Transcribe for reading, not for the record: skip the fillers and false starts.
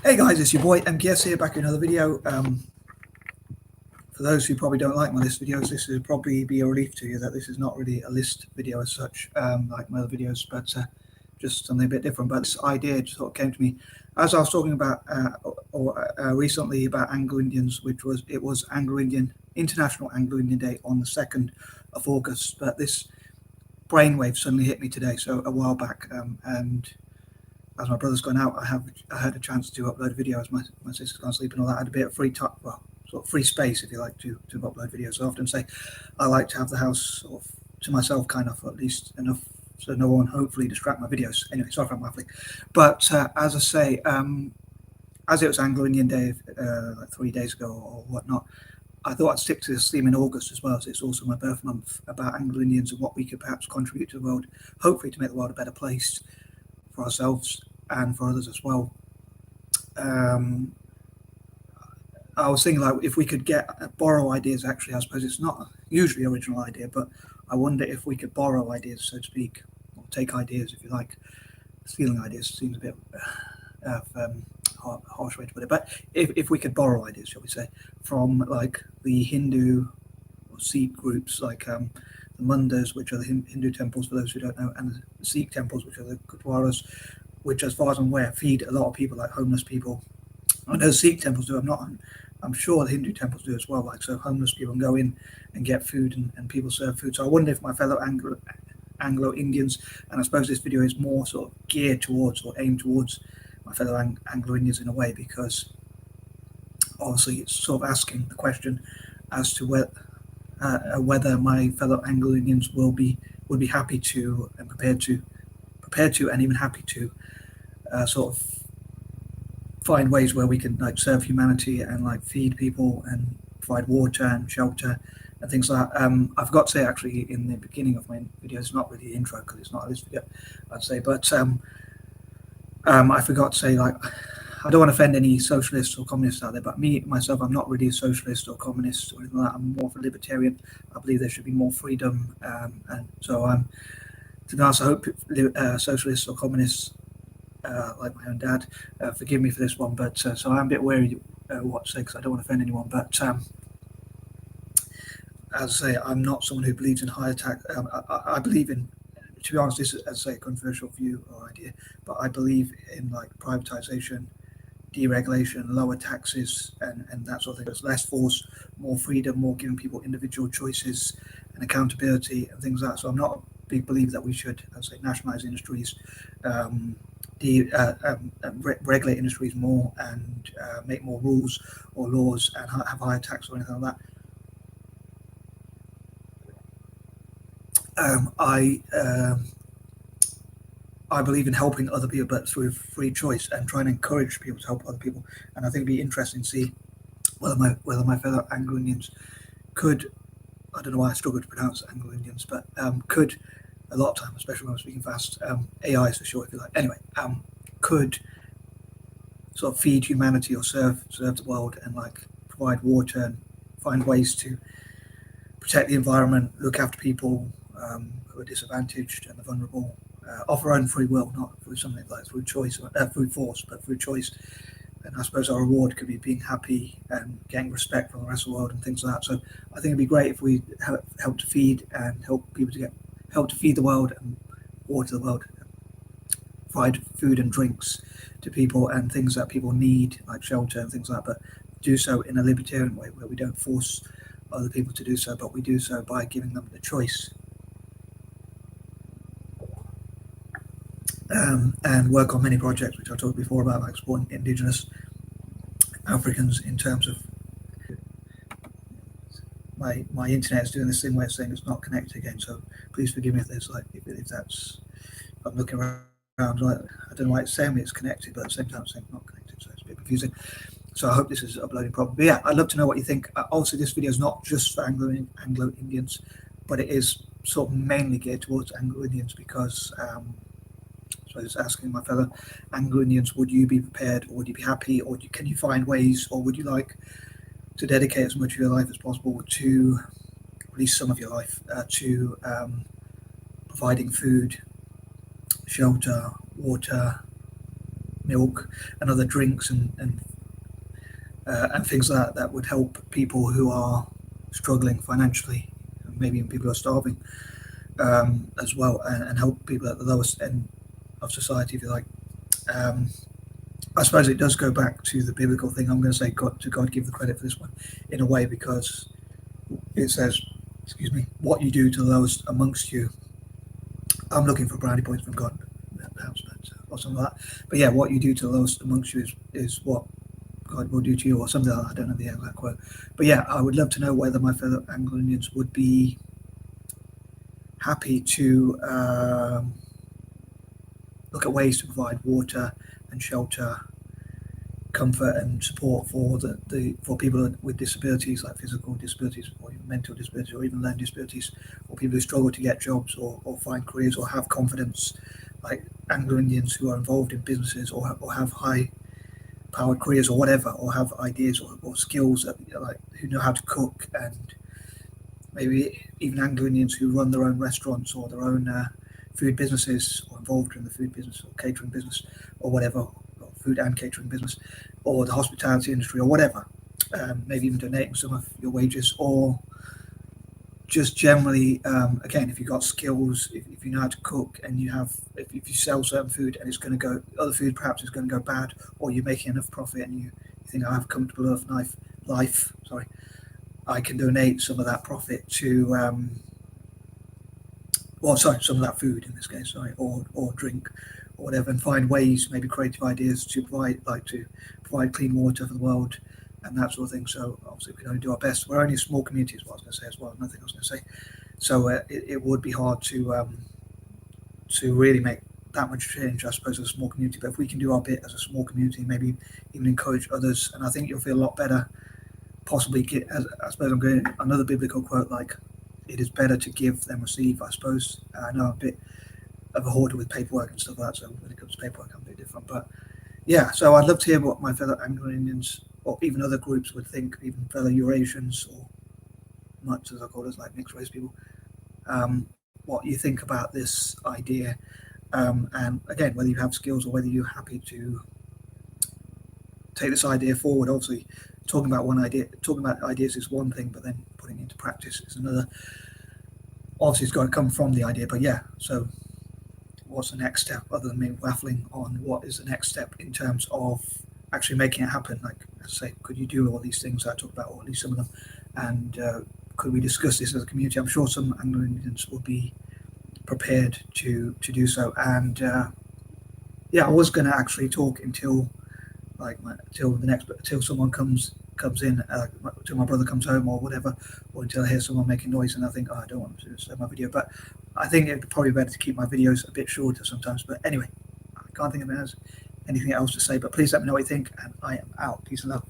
Hey guys, it's your boy M.K.S here, back in another video. For those who probably don't like my list videos, this will probably be a relief to you that this is not really a list video as such, like my other videos, but just something a bit different. But this idea just sort of came to me as I was talking about recently about Anglo Indians, which was Anglo Indian International Anglo Indian Day on the 2nd of August. But this brainwave suddenly hit me today, so a while back, and as my brother's gone out, I had a chance to upload a video as my sister's gone to sleep and all that. I had a bit of free time, well, sort of free space, if you like, to upload videos. So I often say I like to have the house sort of to myself, kind of, at least enough so no one hopefully distract my videos. Anyway, sorry for my waffling. But as I say, as it was Anglo Indian Day like 3 days ago or whatnot, I thought I'd stick to this theme in August as well, as it's also my birth month, about Anglo Indians and what we could perhaps contribute to the world, hopefully to make the world a better place for ourselves and for others as well. Um, I was thinking, like, if we could borrow ideas. Actually, I suppose it's not usually an original idea, but I wonder if we could borrow ideas, so to speak, or take ideas, if you like. Stealing ideas seems a bit harsh way to put it, but if we could borrow ideas, shall we say, from like the Hindu or Sikh groups, like the Mandirs, which are the Hindu temples for those who don't know, and the Sikh temples, which are the Gurdwaras, which, as far as I'm aware, feed a lot of people, like homeless people. I know Sikh temples do. I'm sure the Hindu temples do as well. Like, so homeless people can go in and get food, and people serve food. So I wonder if my fellow Anglo Indians, and I suppose this video is more sort of geared towards or aimed towards my fellow Anglo Indians in a way, because obviously it's sort of asking the question as to whether my fellow Anglo Indians would be happy to and prepared to and even happy to sort of find ways where we can like serve humanity and like feed people and provide water and shelter and things like that. I forgot to say actually in the beginning of my video, it's not really the intro because it's not this video, I'd say, but I forgot to say, like, I don't want to offend any socialists or communists out there, but myself, I'm not really a socialist or communist or anything like that. I'm more of a libertarian. I believe there should be more freedom, and so to be honest, I hope socialists or communists, like my own dad, forgive me for this one, but so I'm a bit wary what to say because I don't want to offend anyone. But as I say, I'm not someone who believes in higher tax. I believe in, to be honest, this is, as I say, a controversial view or idea, but I believe in like privatization, deregulation, lower taxes, and that sort of thing. There's less force, more freedom, more giving people individual choices and accountability and things like that. So I'm not a big believer that we should, as I say, nationalize industries, regulate industries more, and make more rules or laws and have higher tax or anything like that. I believe in helping other people, but through free choice, and trying to encourage people to help other people. And I think it'd be interesting to see whether my fellow Anglo Indians could. I don't know why I struggle to pronounce Anglo Indians, but could, a lot of time, especially when I'm speaking fast, A.I.s for short, if you like. Anyway, could sort of feed humanity or serve the world and like provide water and find ways to protect the environment, look after people who are disadvantaged and the vulnerable, of our own free will, not through something like through choice, through force, but through choice. And I suppose our reward could be being happy and getting respect from the rest of the world and things like that. So I think it'd be great if we help to feed and help people to help to feed the world and water the world, provide food and drinks to people and things that people need, like shelter and things like that, but do so in a libertarian way where we don't force other people to do so, but we do so by giving them the choice. And work on many projects which I talked before about, like supporting Indigenous Africans in terms of my internet is doing this thing where it's saying it's not connected again. So please forgive me if there's like if that's if I'm looking around. Like, I don't know why it's saying it's connected, but at the same time it's saying it's not connected, so it's a bit confusing. So I hope this is uploading properly. But yeah, I'd love to know what you think. Also, this video is not just for Anglo Indians, but it is sort of mainly geared towards Anglo Indians because. So I was asking my fellow Anglo Indians, would you be prepared, or would you be happy, or can you find ways, or would you like to dedicate as much of your life as possible to, at least some of your life, to providing food, shelter, water, milk and other drinks and things like that that would help people who are struggling financially, maybe even people who are starving as well, and help people at the lowest end of society, if you like. I suppose it does go back to the biblical thing. I'm going to say God give the credit for this one in a way, because it says, excuse me, what you do to the lowest amongst you. I'm looking for brownie points from God, perhaps, or something like that. But yeah, what you do to the lowest amongst you is what God will do to you, or something like that. I don't know the exact quote. But yeah, I would love to know whether my fellow Anglo Indians would be happy to look at ways to provide water and shelter, comfort and support for for people with disabilities, like physical disabilities or even mental disabilities or even learning disabilities, or people who struggle to get jobs or find careers or have confidence, like Anglo Indians who are involved in businesses or have high powered careers or whatever, or have ideas or skills that, like, who know how to cook, and maybe even Anglo Indians who run their own restaurants or their own food businesses, or involved in the food business or catering business or whatever, or food and catering business, or the hospitality industry or whatever. Maybe even donating some of your wages, or just generally, again, if you've got skills, if you know how to cook, and if you sell certain food and it's going to go, other food perhaps is going to go bad, or you're making enough profit and you think, I have a comfortable enough life, I can donate some of that profit to, some of that food in this case, or drink or whatever, and find ways, maybe creative ideas to provide clean water for the world and that sort of thing. So obviously we can only do our best. We're only a small community, is what I was going to say as well. Nothing I was going to say. So it would be hard to really make that much change, I suppose, as a small community. But if we can do our bit as a small community, maybe even encourage others, and I think you'll feel a lot better. Possibly, I suppose I'm going another biblical quote, like, it is better to give than receive, I suppose. I know I'm a bit of a hoarder with paperwork and stuff like that, so when it comes to paperwork, I'm a bit different. But yeah, so I'd love to hear what my fellow Anglo Indians, or even other groups, would think, even fellow Eurasians, or much as I call us, like mixed race people, what you think about this idea. And again, whether you have skills or whether you're happy to take this idea forward. Obviously, talking about ideas is one thing, but then putting it into practice is another. Obviously, it's got to come from the idea, but yeah, so what's the next step, other than me waffling on what is the next step in terms of actually making it happen? Like I say, could you do all these things I talked about, or at least some of them, and could we discuss this as a community? I'm sure some Anglo Indians will be prepared to do so. And yeah, I was going to actually talk until someone comes in, till my brother comes home or whatever, or until I hear someone making noise, and I think, I don't want to start my video. But I think it'd probably be better to keep my videos a bit shorter sometimes. But anyway, I can't think of anything else to say, but please let me know what you think, and I am out. Peace and love.